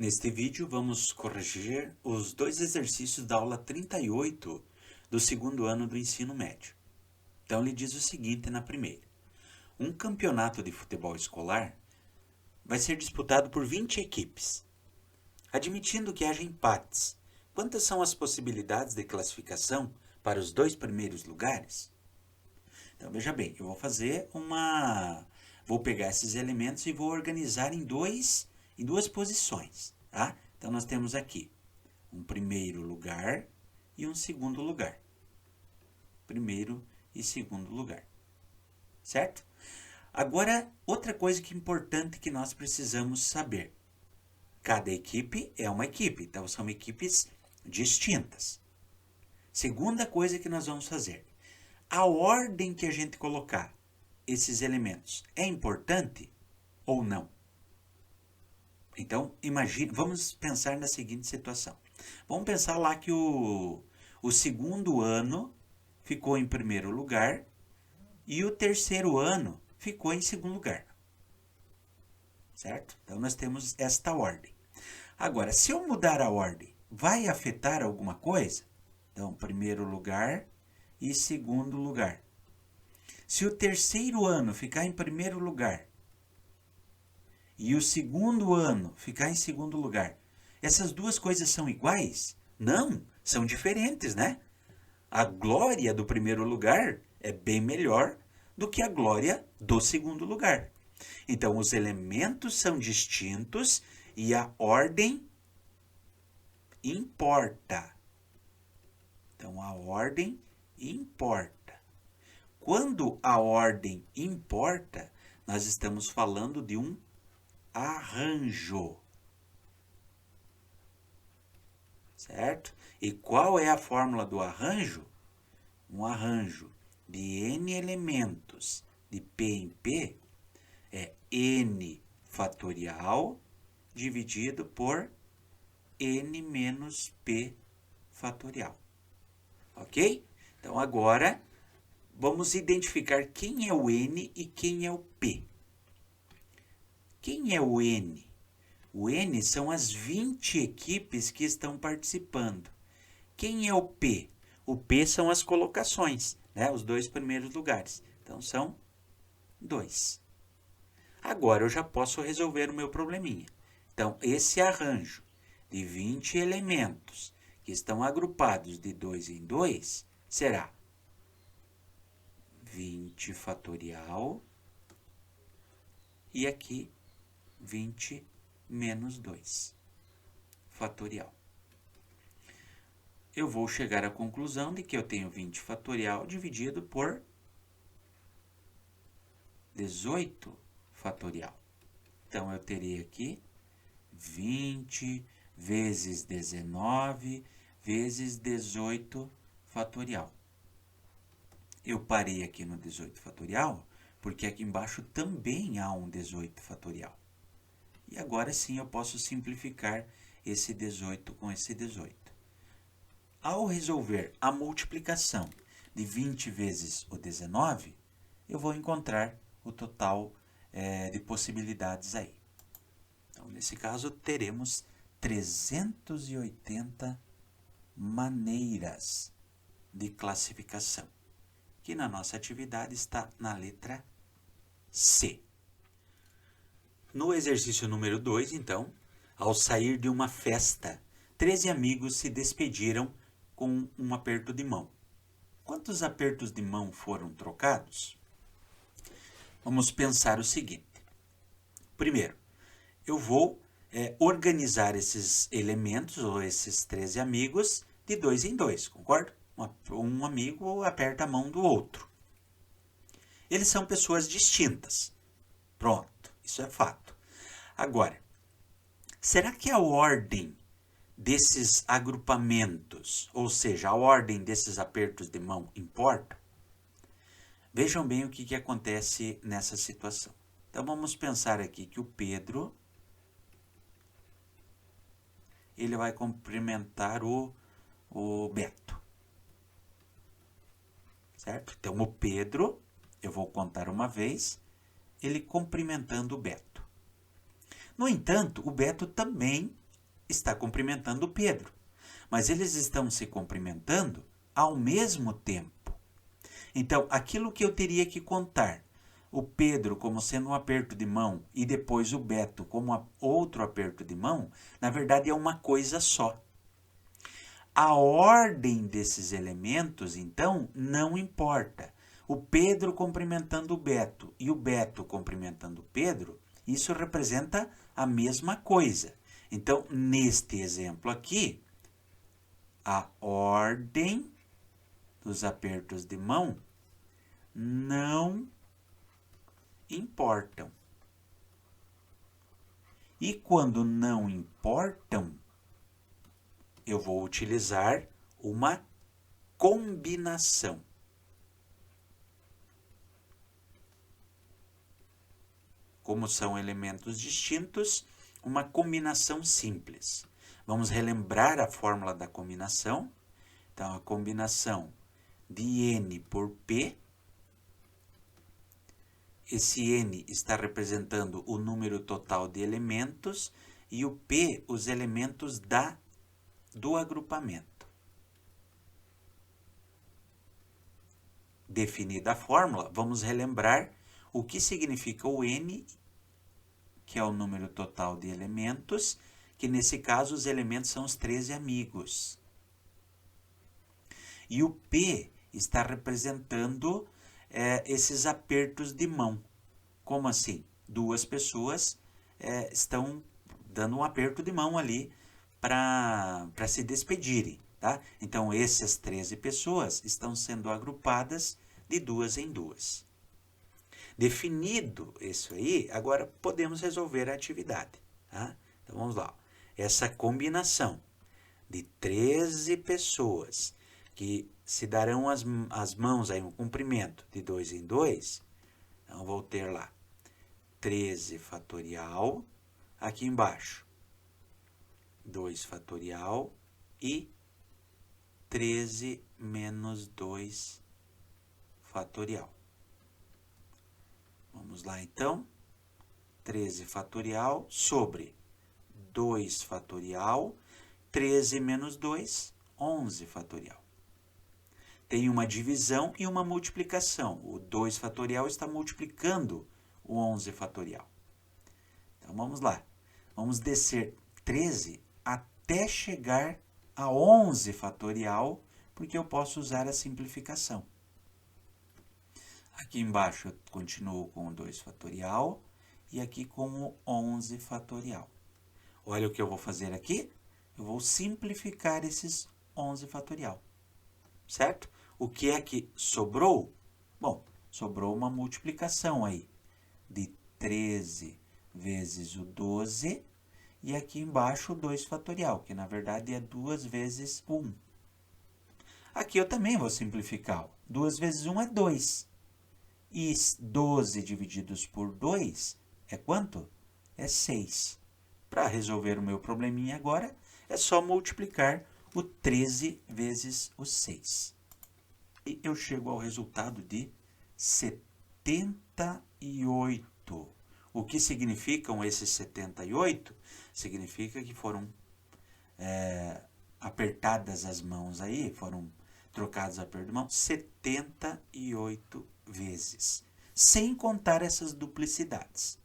Neste vídeo vamos corrigir os dois exercícios da aula 38 do segundo ano do ensino médio. Então ele diz o seguinte na primeira: um campeonato de futebol escolar vai ser disputado por 20 equipes. Admitindo que haja empates, quantas são as possibilidades de classificação para os dois primeiros lugares? Então veja bem, eu vou pegar esses elementos e vou organizar em duas posições, tá? Então nós temos aqui um primeiro lugar e um segundo lugar. Primeiro e segundo lugar, certo? Agora, outra coisa que é importante que nós precisamos saber. Cada equipe é uma equipe, então são equipes distintas. Segunda coisa que nós vamos fazer. A ordem que a gente colocar esses elementos é importante ou não? Então, vamos pensar na seguinte situação. Vamos pensar lá que o segundo ano ficou em primeiro lugar e o terceiro ano ficou em segundo lugar. Certo? Então, nós temos esta ordem. Agora, se eu mudar a ordem, vai afetar alguma coisa? Então, primeiro lugar e segundo lugar. Se o terceiro ano ficar em primeiro lugar e o segundo ano ficar em segundo lugar, essas duas coisas são iguais? Não, são diferentes, né? A glória do primeiro lugar é bem melhor do que a glória do segundo lugar. Então, os elementos são distintos e a ordem importa. Então, a ordem importa. Quando a ordem importa, nós estamos falando de um arranjo. Certo? E qual é a fórmula do arranjo? Um arranjo de n elementos de P em P é n fatorial dividido por n menos P fatorial. Ok? Então, agora, vamos identificar quem é o n e quem é o p. Quem é o n? O n são as 20 equipes que estão participando. Quem é o p? O p são as colocações, né? Os dois primeiros lugares. Então, são 2. Agora, eu já posso resolver o meu probleminha. Então, esse arranjo de 20 elementos que estão agrupados de 2 em 2 será 20 fatorial e aqui 20 menos 2 fatorial. Eu vou chegar à conclusão de que eu tenho 20 fatorial dividido por 18 fatorial. Então, eu teria aqui 20 vezes 19 vezes 18 fatorial. Eu parei aqui no 18 fatorial, porque aqui embaixo também há um 18 fatorial. E agora sim eu posso simplificar esse 18 com esse 18. Ao resolver a multiplicação de 20 vezes o 19, eu vou encontrar o total de possibilidades aí. Então, nesse caso, teremos 380 maneiras de classificação, que na nossa atividade está na letra C. No exercício número 2, então, ao sair de uma festa, 13 amigos se despediram com um aperto de mão. Quantos apertos de mão foram trocados? Vamos pensar o seguinte. Primeiro, eu vou organizar esses elementos, ou esses 13 amigos, de 2 em 2, concorda? Um amigo aperta a mão do outro. Eles são pessoas distintas. Pronto, isso é fato. Agora, será que a ordem desses agrupamentos, ou seja, a ordem desses apertos de mão importa? Vejam bem o que acontece nessa situação. Então, vamos pensar aqui que o Pedro, ele vai cumprimentar o Beto. Certo? Então, o Pedro, eu vou contar uma vez, ele cumprimentando o Beto. No entanto, o Beto também está cumprimentando o Pedro. Mas eles estão se cumprimentando ao mesmo tempo. Então, aquilo que eu teria que contar, o Pedro como sendo um aperto de mão e depois o Beto como outro aperto de mão, na verdade é uma coisa só. A ordem desses elementos, então, não importa. O Pedro cumprimentando o Beto e o Beto cumprimentando o Pedro, isso representa a mesma coisa. Então, neste exemplo aqui, a ordem dos apertos de mão não importam. E quando não importam, eu vou utilizar uma combinação. Como são elementos distintos, uma combinação simples. Vamos relembrar a fórmula da combinação. Então, a combinação de N por P. Esse N está representando o número total de elementos e o P, os elementos do agrupamento. Definida a fórmula, vamos relembrar o que significa o N, que é o número total de elementos, que nesse caso os elementos são os 13 amigos. E o P está representando esses apertos de mão. Como assim? Duas pessoas estão dando um aperto de mão ali para se despedirem. Tá? Então, essas 13 pessoas estão sendo agrupadas de duas em duas. Definido isso aí, agora podemos resolver a atividade. Tá? Então, vamos lá. Essa combinação de 13 pessoas que se darão as mãos aí, um cumprimento de 2 em 2, então vou ter lá 13 fatorial, aqui embaixo 2 fatorial e 13 menos 2 fatorial. Vamos lá então, 13 fatorial sobre 2 fatorial, 13 menos 2, 11 fatorial. Tem uma divisão e uma multiplicação. O 2 fatorial está multiplicando o 11 fatorial. Então, vamos lá. Vamos descer 13 até chegar a 11 fatorial, porque eu posso usar a simplificação. Aqui embaixo eu continuo com o 2 fatorial e aqui com o 11 fatorial. Olha o que eu vou fazer aqui. Eu vou simplificar esses 11 fatorial. Certo? O que é que sobrou? Bom, sobrou uma multiplicação aí de 13 vezes o 12 e aqui embaixo o 2 fatorial, que na verdade é 2 vezes 1. Aqui eu também vou simplificar. 2 vezes 1 é 2. E 12 divididos por 2 é quanto? É 6. Para resolver o meu probleminha agora, é só multiplicar o 13 vezes o 6. E eu chego ao resultado de 78. O que significam esses 78? Significa que foram apertadas as mãos aí, foram trocados apertos de mão 78 vezes. Sem contar essas duplicidades.